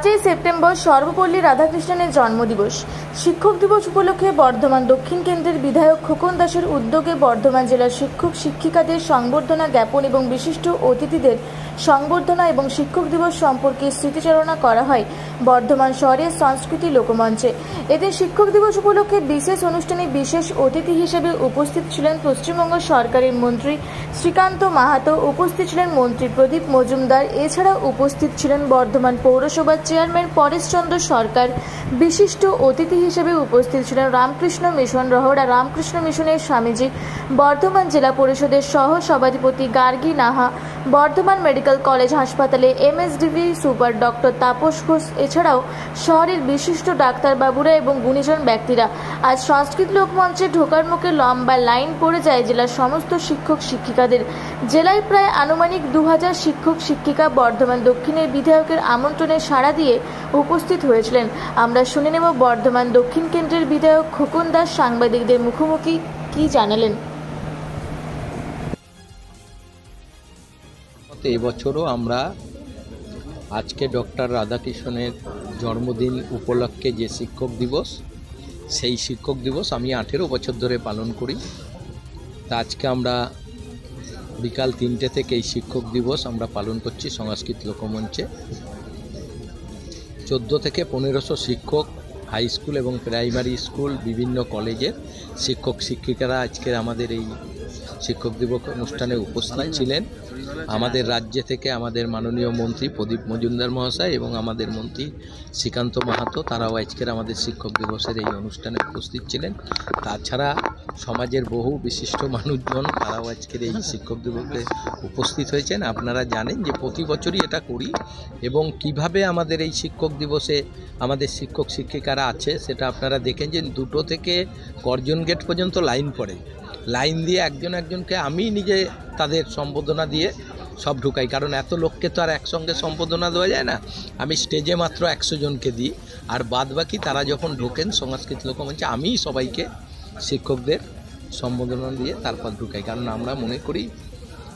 5ই September Sarvepalli রাধাকৃষ্ণনের জন্মদিবস। শিক্ষক দিবস উপলক্ষে বর্ধমান দক্ষিণ কেন্দ্রের বিধায়ক খোকন দাসের উদ্যোগে বর্ধমান জেলার শিক্ষক শিক্ষিকাদের সংবর্ধনা জ্ঞাপন এবং বিশিষ্ট অতিথিদের সংবর্ধনা এবং শিক্ষক দিবস সম্পর্কে স্মৃতিচারণা করা হয় বর্ধমান শহরের সংস্কৃতি লোকমঞ্চে। এতে শিক্ষক দিবস উপলক্ষে বিশেষ অনুষ্ঠানে বিশেষ অতিথি হিসেবে উপস্থিত ছিলেন পশ্চিমবঙ্গ সরকারের মন্ত্রী শ্রীকান্ত মাহাতো, উপস্থিত ছিলেন মন্ত্রী প্রদীপ মজুমদার। এছাড়া উপস্থিত ছিলেন বর্ধমান পৌরসভার চেয়ারম্যান পরেশচন্দ্র সরকার। বিশিষ্ট অতিথি হিসেবে উপস্থিত ছিলেন রামকৃষ্ণ মিশন রহড়া রামকৃষ্ণ মিশনের স্বামীজি, বর্ধমান জেলা পরিষদের সহ সভাধিপতি গার্গী নাহা, বর্ধমান মেডিকেল কলেজ হাসপাতালে এমএসডিভি সুপার ডক্টর তাপস ঘোষ। এছাড়াও শহরের বিশিষ্ট ডাক্তারবাবুরা এবং গুণীজন ব্যক্তিরা। আজ সংস্কৃত লোকমঞ্চে ঢোকার মুখে লম্বা লাইন পড়ে যায় জেলার সমস্ত শিক্ষক শিক্ষিকাদের। জেলায় প্রায় আনুমানিক 2000 শিক্ষক শিক্ষিকা বর্ধমান দক্ষিণের বিধায়কের আমন্ত্রণে সাড়া দিয়ে উপস্থিত হয়েছিলেন। আমরা শুনে নেব বর্ধমান দক্ষিণ কেন্দ্রের বিধায়ক খোকন দাস সাংবাদিকদের মুখোমুখি কি জানালেন। এবছরও আমরা আজকে ডক্টর রাধাকৃষ্ণনের জন্মদিন উপলক্ষে যে শিক্ষক দিবস, সেই শিক্ষক দিবস আমি 18 বছর ধরে পালন করি। তা আজকে আমরা বিকাল 3টে থেকে এই শিক্ষক দিবস আমরা পালন করছি সংস্কৃত লোকমঞ্চে। 14 থেকে 1500 শিক্ষক, হাই স্কুল এবং প্রাইমারি স্কুল, বিভিন্ন কলেজের শিক্ষক শিক্ষিকারা আজকের আমাদের এই শিক্ষক দিবস অনুষ্ঠানে উপস্থিত ছিলেন। আমাদের রাজ্য থেকে আমাদের মাননীয় মন্ত্রী প্রদীপ মজুমদার মহাশয় এবং আমাদের মন্ত্রী শ্রীকান্ত মাহাতো, তারাও আজকের আমাদের শিক্ষক দিবসের এই অনুষ্ঠানে উপস্থিত ছিলেন। তাছাড়া সমাজের বহু বিশিষ্ট মানুষজন তারাও আজকের এই শিক্ষক দিবসে উপস্থিত হয়েছেন। আপনারা জানেন যে প্রতি বছরই এটা করি এবং কিভাবে আমাদের এই শিক্ষক দিবসে আমাদের শিক্ষক শিক্ষিকারা আছে সেটা আপনারা দেখেন যে 2টো থেকে গর্জন গেট পর্যন্ত লাইন পড়ে। লাইন দিয়ে একজনকে আমি নিজে তাদের সম্বোধনা দিয়ে সব ঢুকাই, কারণ এত লোককে তো আর একসঙ্গে সম্বোধনা দেওয়া যায় না। আমি স্টেজে মাত্র 100 জনকে দিই, আর বাদ বাকি তারা যখন ঢোকেন সংস্কৃত লোকমঞ্চে আমি সবাইকে শিক্ষকদের সম্বোধনা দিয়ে তারপর ঢুকাই। কারণ আমরা মনে করি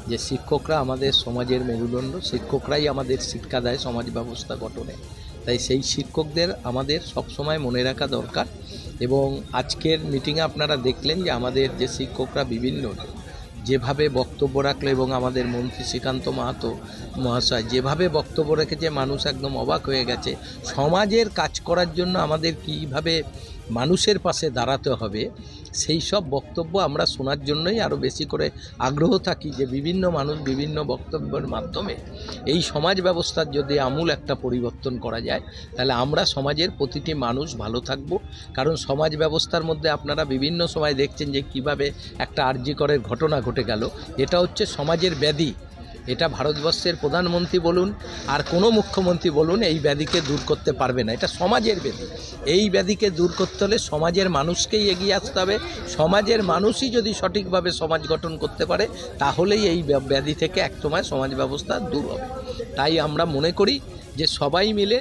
যে শিক্ষকরা আমাদের সমাজের মেরুদণ্ড, শিক্ষকরাই আমাদের শিক্ষা দেয় সমাজ ব্যবস্থা গঠনে। তাই সেই শিক্ষকদের আমাদের সবসময় মনে রাখা দরকার। এবং আজকের মিটিংয়ে আপনারা দেখলেন যে আমাদের যে শিক্ষকরা বিভিন্ন যেভাবে বক্তব্য রাখলো এবং আমাদের মন্ত্রী শ্রীকান্ত মাহাতো মহাশয় যেভাবে বক্তব্য রেখেছে, মানুষ একদম অবাক হয়ে গেছে। সমাজের কাজ করার জন্য আমাদের কীভাবে মানুষের পাশে দাঁড়াতে হবে সেই সব বক্তব্য আমরা শোনার জন্যই আরও বেশি করে আগ্রহ থাকি যে বিভিন্ন মানুষ বিভিন্ন বক্তব্যের মাধ্যমে এই সমাজ ব্যবস্থার যদি আমূল একটা পরিবর্তন করা যায় তাহলে আমরা সমাজের প্রতিটি মানুষ ভালো থাকব। কারণ সমাজ ব্যবস্থার মধ্যে আপনারা বিভিন্ন সময় দেখছেন যে কিভাবে একটা আরজি করের ঘটনা ঘটে গেল। এটা হচ্ছে সমাজের ব্যাধি। এটা ভারতবর্ষের প্রধানমন্ত্রী বলুন আর কোনো মুখ্যমন্ত্রী বলুন এই ব্যাধিকে দূর করতে পারবে না। এটা সমাজের ব্যাধি। এই ব্যাধিকে দূর করতে হলে সমাজের মানুষকেই এগিয়ে আসতে হবে। সমাজের মানুষই যদি সঠিকভাবে সমাজ গঠন করতে পারে তাহলেই এই ব্যাধি থেকে একসময় সমাজ ব্যবস্থা দূর হবে। তাই আমরা মনে করি যে সবাই মিলে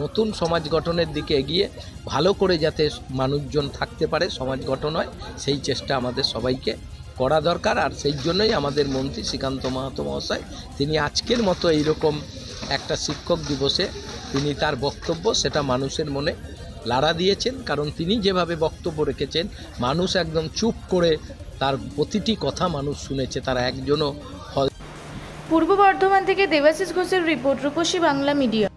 নতুন সমাজ গঠনের দিকে এগিয়ে ভালো করে যাতে মানুষজন থাকতে পারে, সমাজ গঠন হয়, সেই চেষ্টা আমাদের সবাইকে করা দরকার। আর সেই জন্যই আমাদের মন্ত্রী শ্রীকান্ত মাহাতো মহাশয় তিনি আজকের মতো এইরকম একটা শিক্ষক দিবসে তিনি তার বক্তব্য সেটা মানুষের মনে লাড়া দিয়েছেন। কারণ তিনি যেভাবে বক্তব্য রেখেছেন মানুষ একদম চুপ করে তার প্রতিটি কথা মানুষ শুনেছে, তারা একজনও। পূর্ব বর্ধমান থেকে দেবাশিস ঘোষের রিপোর্ট, রূপসী বাংলা মিডিয়া।